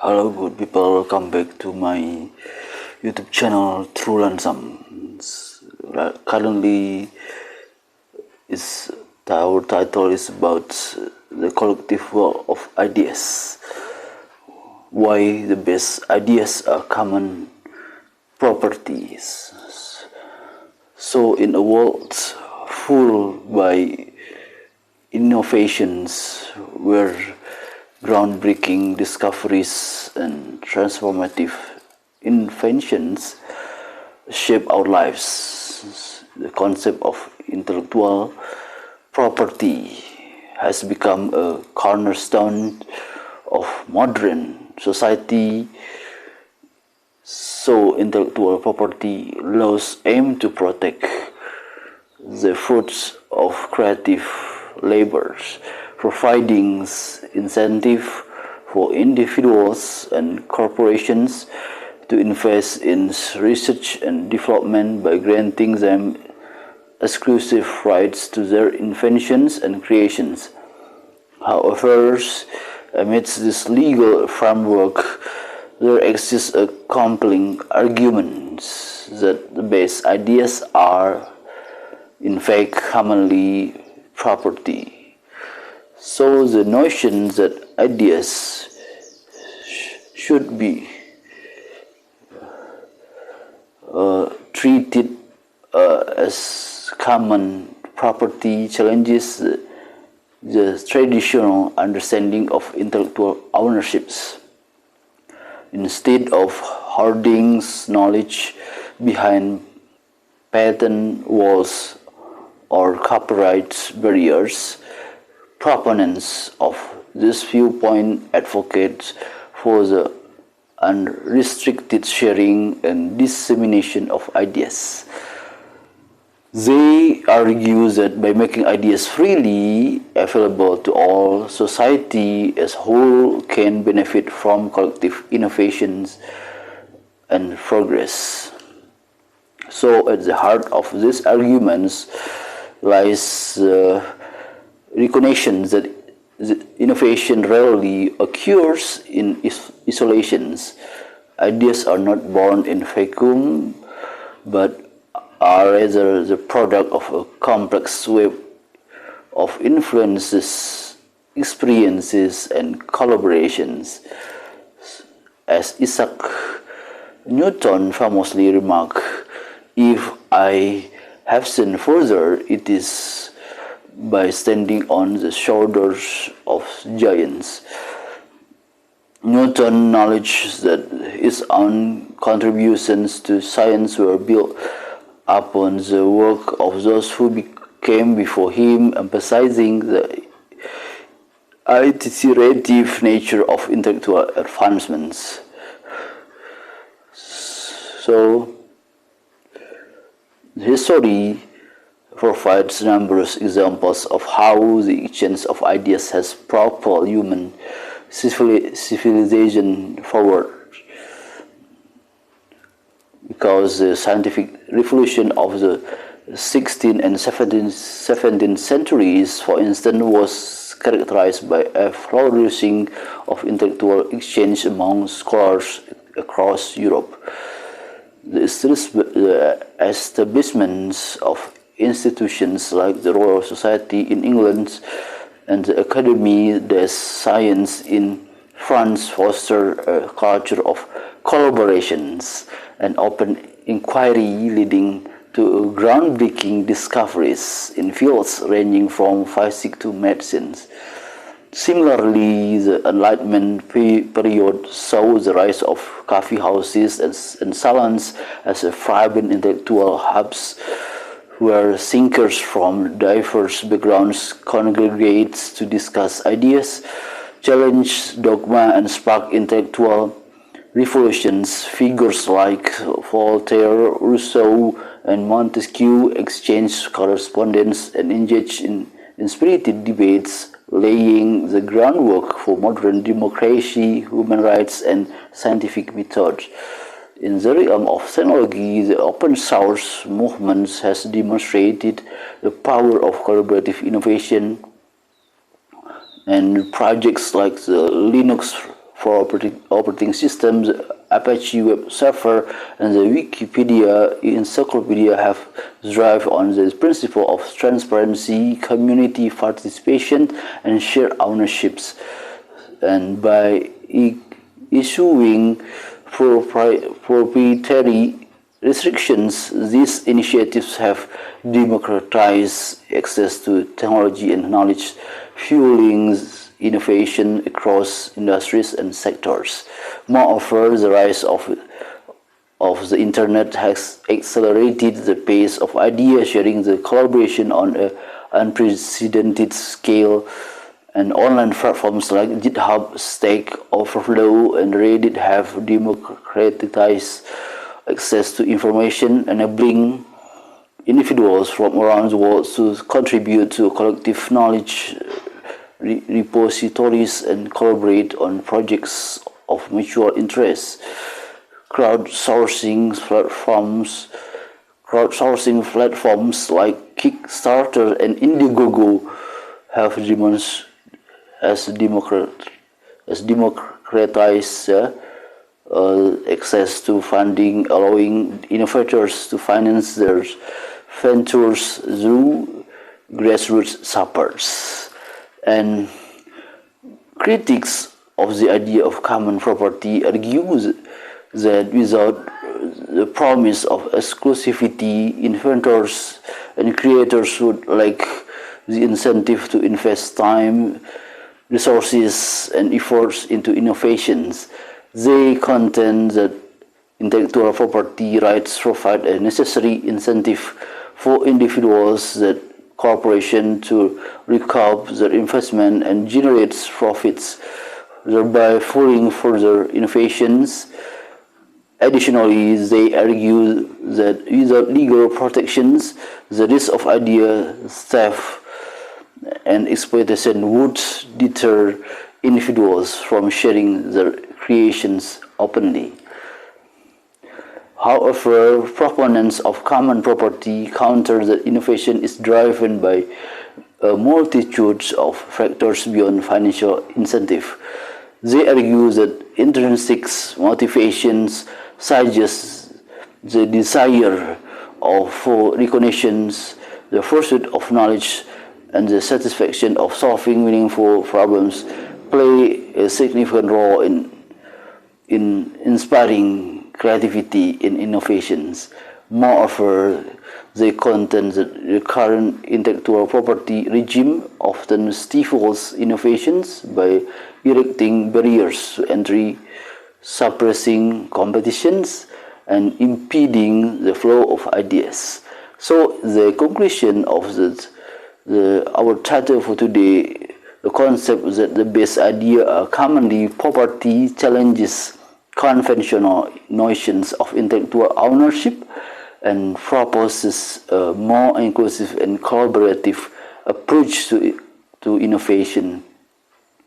Hello good people, welcome back to my YouTube channel True Ransom. Currently our title is about the collective world of ideas. Why the best ideas are common properties. So in a world full by innovations where groundbreaking discoveries and transformative inventions shape our lives, the concept of intellectual property has become a cornerstone of modern society. So intellectual property laws aim to protect the fruits of creative labors, providing incentive for individuals and corporations to invest in research and development by granting them exclusive rights to their inventions and creations. However, amidst this legal framework, there exists a compelling argument that the best ideas are in fact commonly property. So the notion that ideas should be treated as common property challenges the traditional understanding of intellectual ownerships. Instead of hoarding knowledge behind patent walls or copyright barriers, proponents of this viewpoint advocate for the unrestricted sharing and dissemination of ideas. They argue that by making ideas freely available to all, society as a whole can benefit from collective innovations and progress. So at the heart of these arguments lies recognition that innovation rarely occurs in isolations. Ideas are not born in vacuum, but are rather the product of a complex web of influences, experiences, and collaborations. As Isaac Newton famously remarked, "If I have seen further, it is by standing on the shoulders of giants." Newton acknowledged that his own contributions to science were built upon the work of those who came before him, emphasizing the iterative nature of intellectual advancements. So, history provides numerous examples of how the exchange of ideas has propelled human civilization forward. Because the scientific revolution of the 16th and 17th centuries, for instance, was characterized by a flourishing of intellectual exchange among scholars across Europe. The establishment of institutions like the Royal Society in England and the Académie des Sciences in France foster a culture of collaborations and open inquiry leading to groundbreaking discoveries in fields ranging from physics to medicine. Similarly, the Enlightenment period saw the rise of coffee houses and salons as a vibrant intellectual hubs where thinkers from diverse backgrounds congregate to discuss ideas, challenge dogma, and spark intellectual revolutions. Figures like Voltaire, Rousseau, and Montesquieu exchanged correspondence and engaged in spirited debates, laying the groundwork for modern democracy, human rights, and scientific methods. In the realm of technology, the open source movement has demonstrated the power of collaborative innovation, and projects like the Linux for operating systems, Apache web server, and the Wikipedia encyclopedia have derived on the principle of transparency, community participation, and shared ownerships. And by issuing proprietary restrictions, these initiatives have democratized access to technology and knowledge, fueling innovation across industries and sectors. Moreover, the rise of the internet has accelerated the pace of idea sharing, the collaboration on an unprecedented scale, and online platforms like GitHub, Stack Overflow, and Reddit have democratized access to information, enabling individuals from around the world to contribute to collective knowledge repositories and collaborate on projects of mutual interest. Crowdsourcing platforms like Kickstarter and Indiegogo have democratized access to funding, allowing innovators to finance their ventures through grassroots supports. And critics of the idea of common property argue that without the promise of exclusivity, inventors and creators would lack the incentive to invest time, resources, and efforts into innovations. They contend that intellectual property rights provide a necessary incentive for individuals that corporations to recoup their investment and generate profits, thereby fueling further innovations. Additionally, they argue that without legal protections, the risk of idea theft and exploitation would deter individuals from sharing their creations openly. However, proponents of common property counter that innovation is driven by a multitude of factors beyond financial incentive. They argue that intrinsic motivations such as the desire for recognition, the pursuit of knowledge, and the satisfaction of solving meaningful problems play a significant role in inspiring creativity in innovations. Moreover, they contend that the current intellectual property regime often stifles innovations by erecting barriers to entry, suppressing competitions, and impeding the flow of ideas. So the conclusion of our title for today, the concept that the best idea are commonly property, challenges conventional notions of intellectual ownership and proposes a more inclusive and collaborative approach to innovation.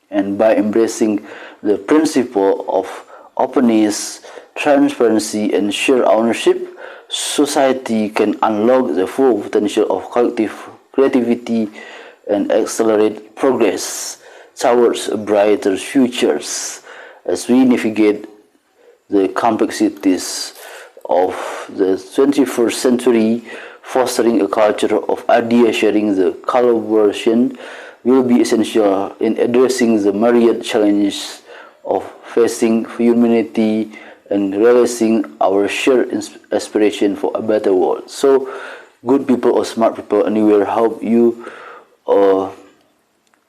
And by embracing the principle of openness, transparency, and shared ownership, society can unlock the full potential of collective creativity and accelerate progress towards a brighter future as we navigate the complexities of the 21st century. Fostering a culture of idea sharing, the collaboration will be essential in addressing the myriad challenges of facing humanity and realizing our shared aspiration for a better world. So, good people or smart people anywhere, help you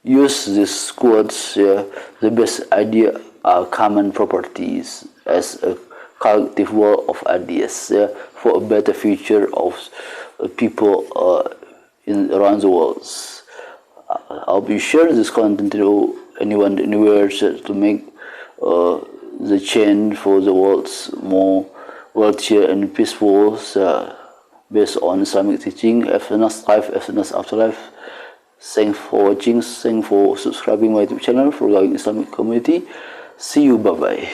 use these quotes. The best idea are common properties as a collective world of ideas for a better future of people around the world. I'll be sharing this content to anyone anywhere to make the change for the world more wealthier and peaceful based on Islamic teaching. Happiness life, happiness afterlife. Thanks for watching, thanks for subscribing my YouTube channel for growing Islamic community. See you, bye bye.